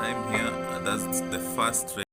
time here. That's the first rate.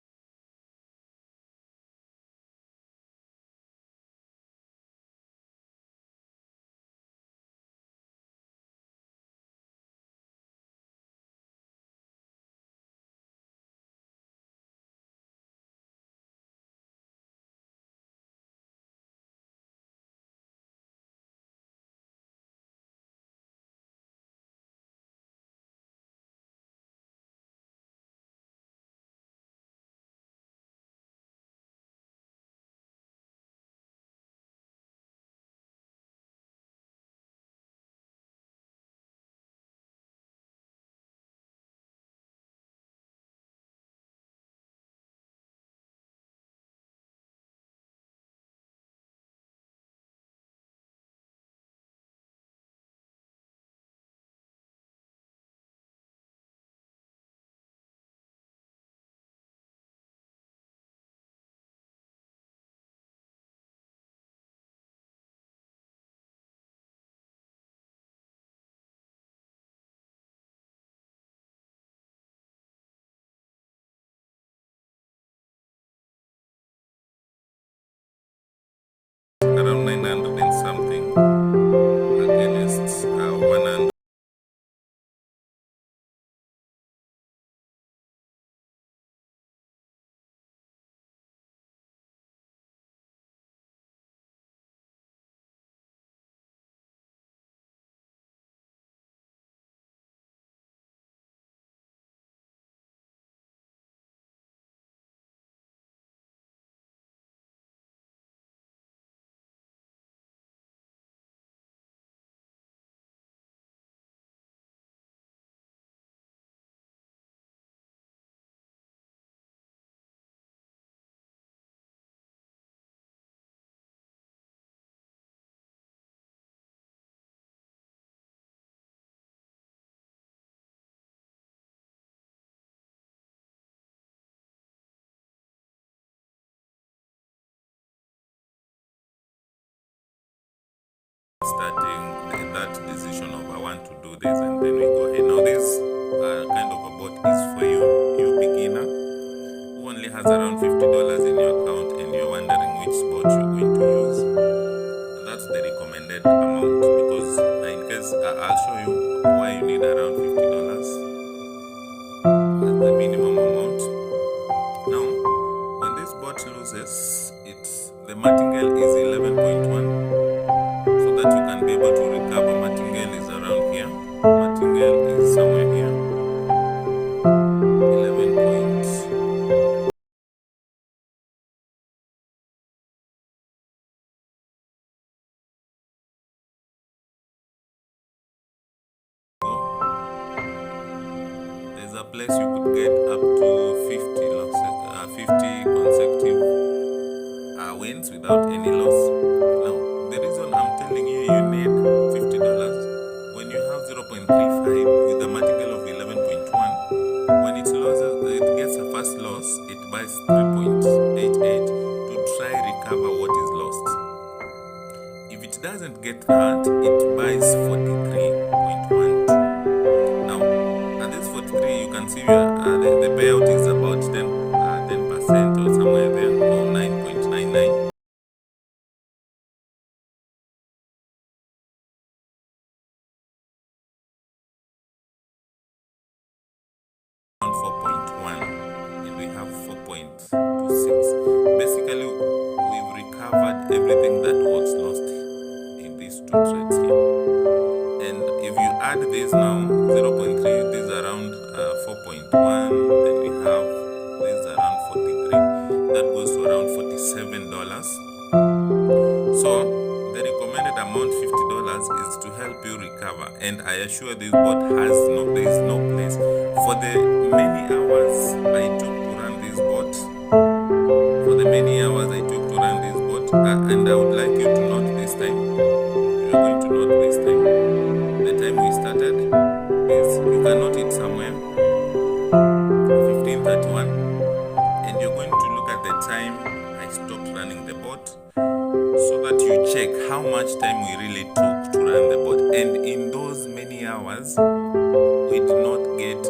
Around 900 and something against 100. Starting that decision of I want to do this, and then we go ahead. Now this kind of a bot is for you beginner who only has around $50 in your account and you're wondering which bot you're going to use. That's the recommended amount, because in case I'll show you why you need around $50 as the minimum amount. Now when this bot loses, the martingale is 11.1. That you can be able to recover. Martingale is around here. Martingale is somewhere here. 11 points. There's a place you could get up to 50 losses, 50 consecutive wins without any loss. Now, the reason I'm telling you need $50 when you have 0.35 with a martingale of 11.1, when it loses, it gets a first loss, it buys 3.88 to try recover what is lost. If it doesn't get that, it buys 43.12. Now, at this 43, you can see the payout is about 10% or somewhere there, or 9.99. And we have 4.26. Basically, we've recovered everything that was lost in these two trades here. And if you add this now, 0.3, this is around 4.1, then we have this around 43. That goes to around $47. So the recommended amount, $50, is to help you recover. And I assure this bot there is no place for the many hours I took to run this bot. For the many hours I took to run this bot, and I would like you to note this time. You're going to note this time. The time we started is, you can note it somewhere, 15:31, and you're going to look at the time I stopped running the bot, so that you check how much time we really took to run the bot. And in those many hours, we did not get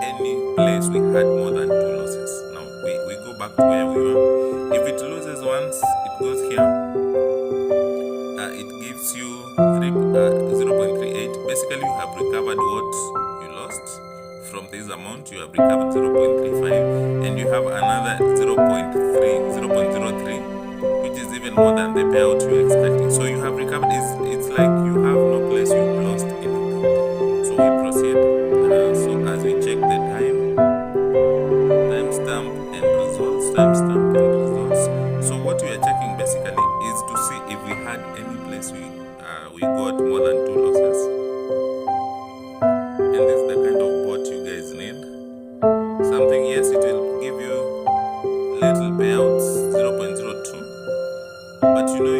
any place place we had more than 2 losses. Now we go back to where we were. If it loses once, it goes here. It gives you 0.38. Basically, you have recovered what you lost. From this amount, you have recovered 0.35, and you have another 0.03, which is even more than the payout you were expecting. So you have recovered. It's like you have no place you've lost anything. So we proceed. So as we check the timestamp and results, So what we are checking basically is to see if we had any place we got more than 2 losses. And this is the kind of bot you guys need. Something, yes, it will give you little payouts, 0.02, but you know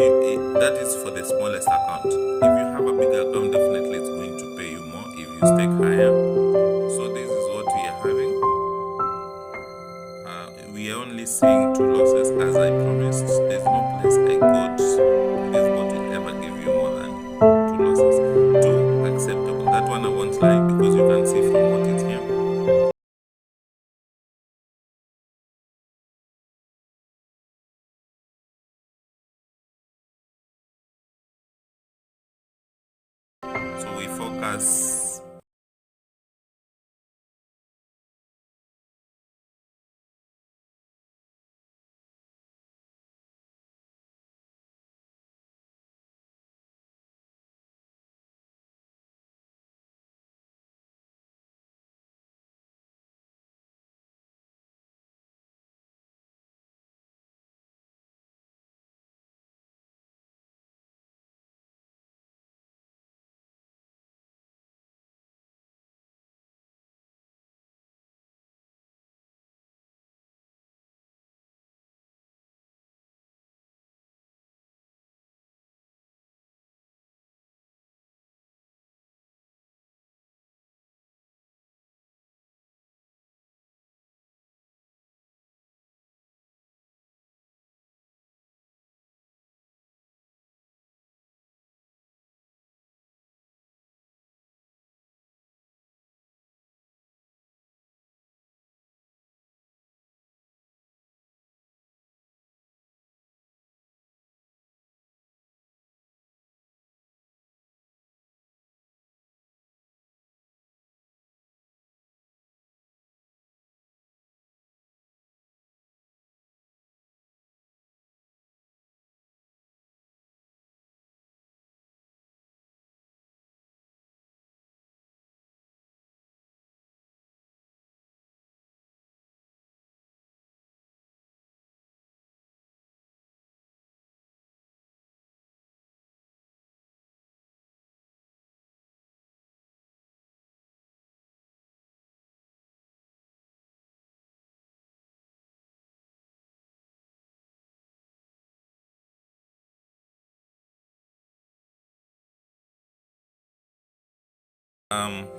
that is for the smallest account. If you have a big account, definitely it's going to pay you more if you stake higher. So this is what we are having. We are only seeing 2 losses as I promised. There's no place I got this bot will ever give you more than 2 losses. 2 acceptable. That one I won't lie, because you can see from what is here. So we focus.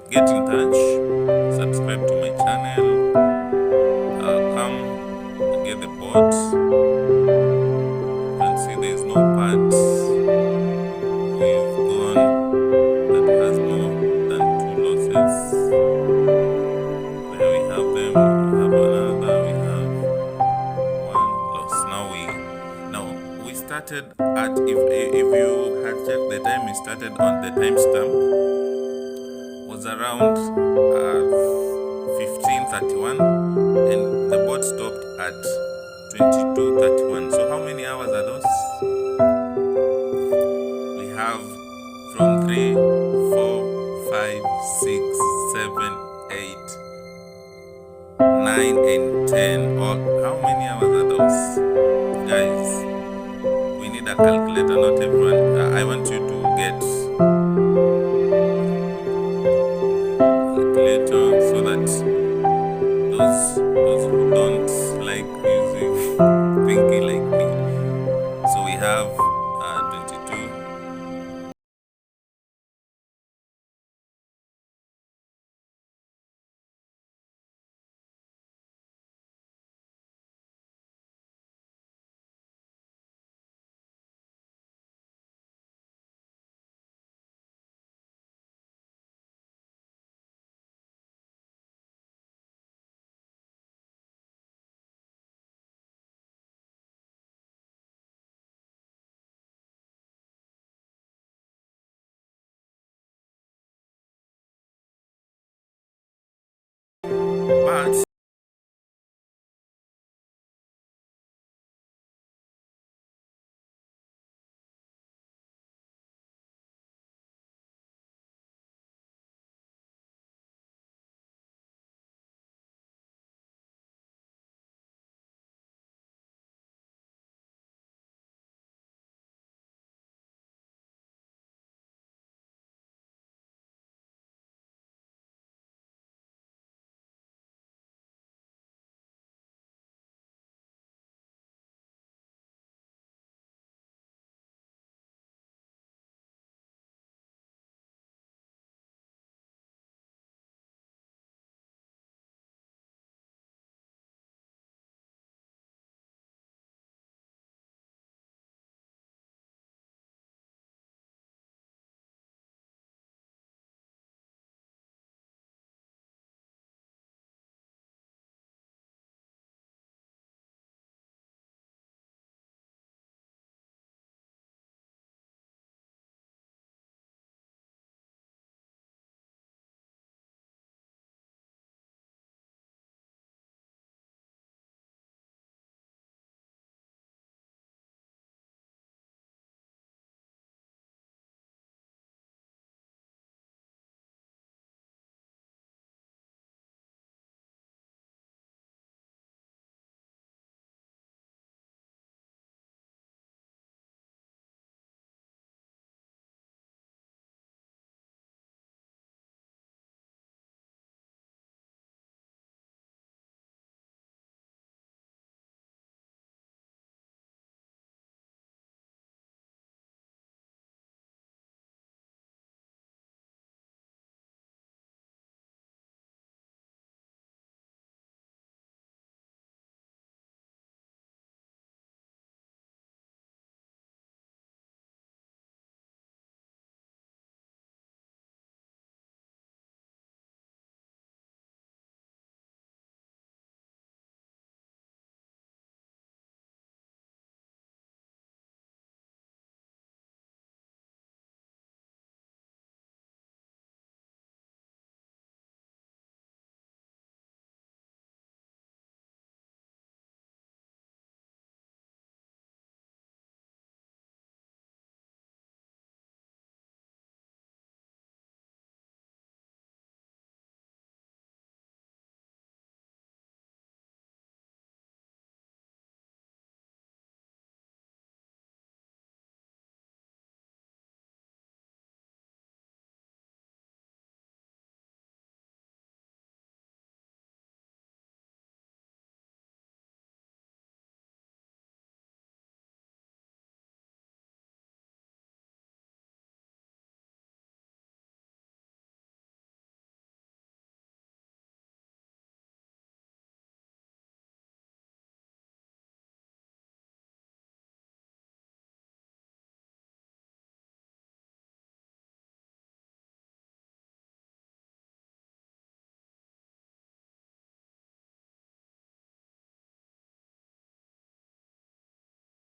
Get in touch, subscribe to my channel, come get the bot. You can see there is no part we've gone that has more than 2 losses. There we have them. We have another. We have 1 loss. Now we started at, if you had checked the time, we started on the timestamp was around 15:31, and the bot stopped at 22:31. So how many hours are those? We have from 3, 4, 5, 6, 7, 8, 9, and 10. Or how many hours are those? Guys, we need a calculator. Not everyone. I want you to get calculator so that those who don't like using thinking like me. So we have 22. But